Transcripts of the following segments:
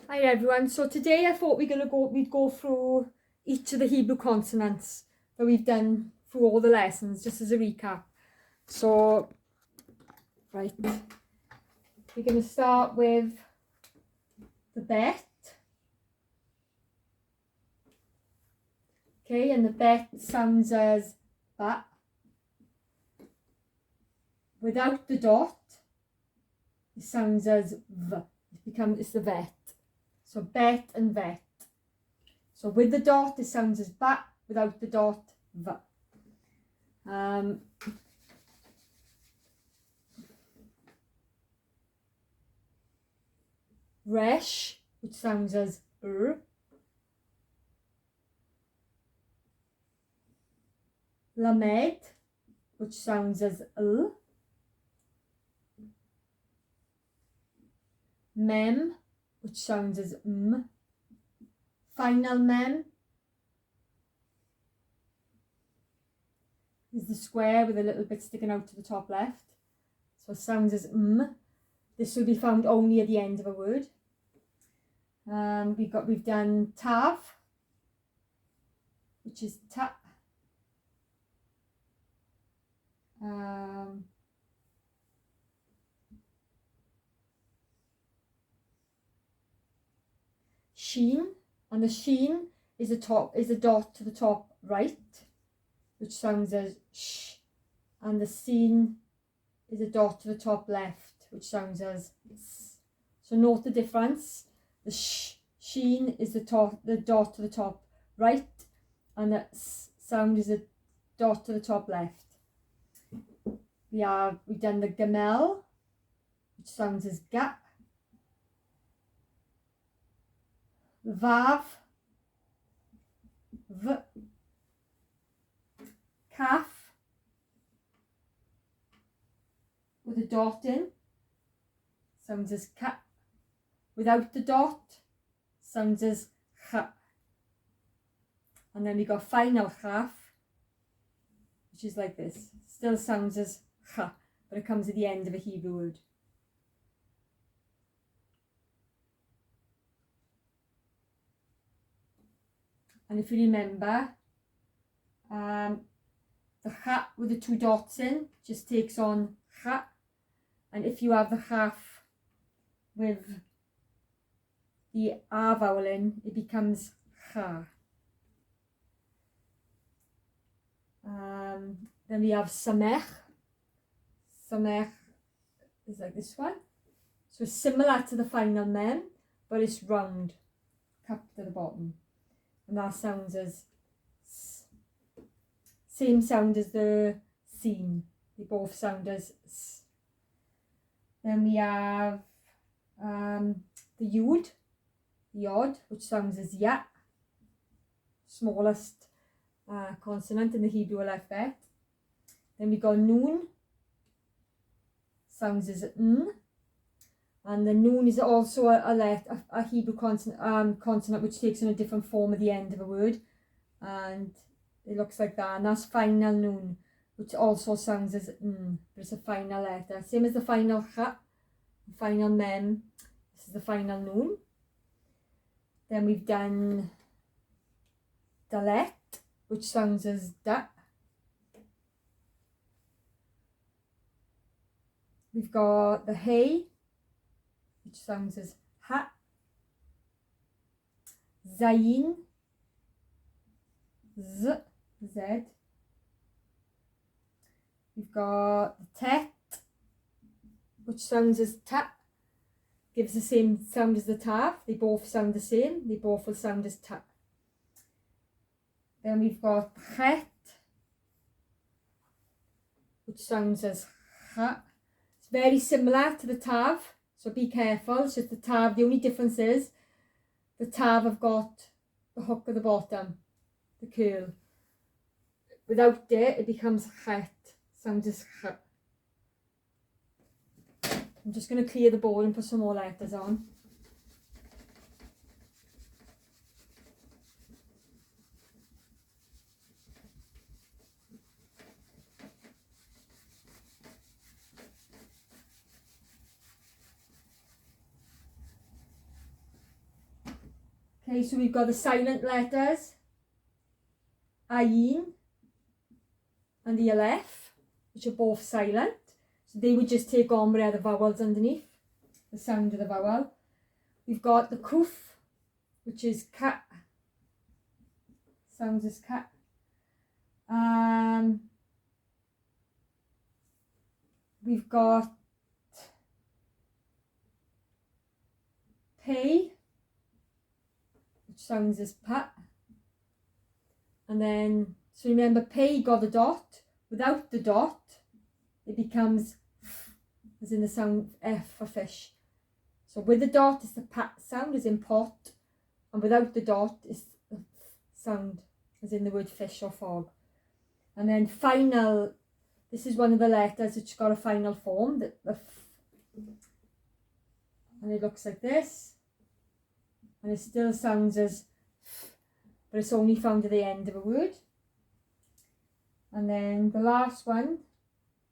Hi everyone, so today I thought we'd go through each of the Hebrew consonants that we've done through all the lessons, just as a recap. So, right, we're going to start with the bet. Okay, and the bet sounds as ba. Without the dot, it sounds as v. It's the vet. So bet and vet. So with the dot, it sounds as ba. Without the dot, v. Resh, which sounds as Lamed, which sounds as l. Mem, which sounds as m. Final mem is the square with a little bit sticking out to the top left. So it sounds as m. This will be found only at the end of a word. We've done tav, which is ta. Sheen, and the sheen is a dot to the top right, which sounds as sh, and the seen is a dot to the top left, which sounds as s. So note the difference. The sheen is the dot to the top right, and the s sound is a dot to the top left. We've done the Gimel, which sounds as ga. The vav, v. Kaf, with a dot in, sounds as khah. Without the dot, sounds as khah. And then we got final khah, which is like this. Still sounds as khah, but it comes at the end of a Hebrew word. And if you remember, the khah with the two dots in just takes on khah. And if you have the khaf with the R vowel in, it becomes khah. Then we have Samekh. Samekh is like this one. So it's similar to the final mem, but it's round, cupped at the bottom. And that sounds as s. Same sound as the seen. They both sound as s. Then we have the yud, the yod, which sounds as ya. Smallest consonant in the Hebrew alphabet. Then we got noon, sounds as n. And the noon is also a Hebrew consonant which takes on a different form at the end of a word. And it looks like that. And that's final noon, which also sounds as n, but it's a final letter. Same as the final khah, final mem. This is the final noon. Then we've done Dalet, which sounds as da. We've got the hey, which sounds as ha. Zayin, z, z. We've got the tet, which sounds as ta. Gives the same sound as the tav. They both sound the same. They both will sound as ta. Then we've got chet, which sounds as khah. It's very similar to the tav, so be careful. It's just the tav, the only difference is the tav have got the hook at the bottom, the curl. Without it, it becomes chet, sounds as khah. I'm just going to clear the board and put some more letters on. Okay, so we've got the silent letters, ayin and the aleph, which are both silent. So they would just take on where the vowels underneath, the sound of the vowel. We've got the kuf, which is khah, sounds as khah. We've got pay, which sounds as pa. And then, so remember, pay got the dot. Without the dot, it becomes f, as in the sound F for fish. So with the dot, it's the pa sound, as in pot. And without the dot, it's the f sound, as in the word fish or fog. And then final, this is one of the letters which got a final form, the f. And it looks like this. And it still sounds as f, but it's only found at the end of a word. And then the last one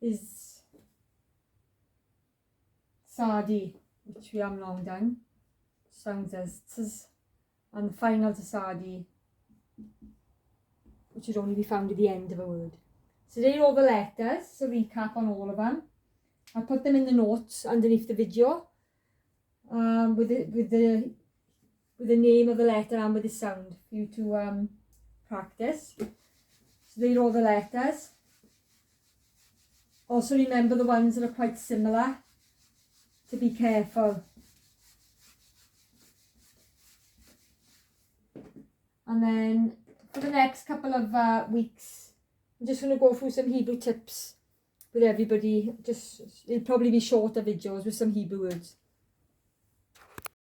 is sadi, which we haven't long done. Sounds as ts. And the final to sadi, which would only be found at the end of a word. So they're all the letters, so recap on all of them. I'll put them in the notes underneath the video, with the name of the letter and with the sound for you to practice. So they're all the letters. Also remember the ones that are quite similar, to be careful. And then for the next couple of weeks, I'm just going to go through some Hebrew tips with everybody. It'll probably be shorter videos with some Hebrew words.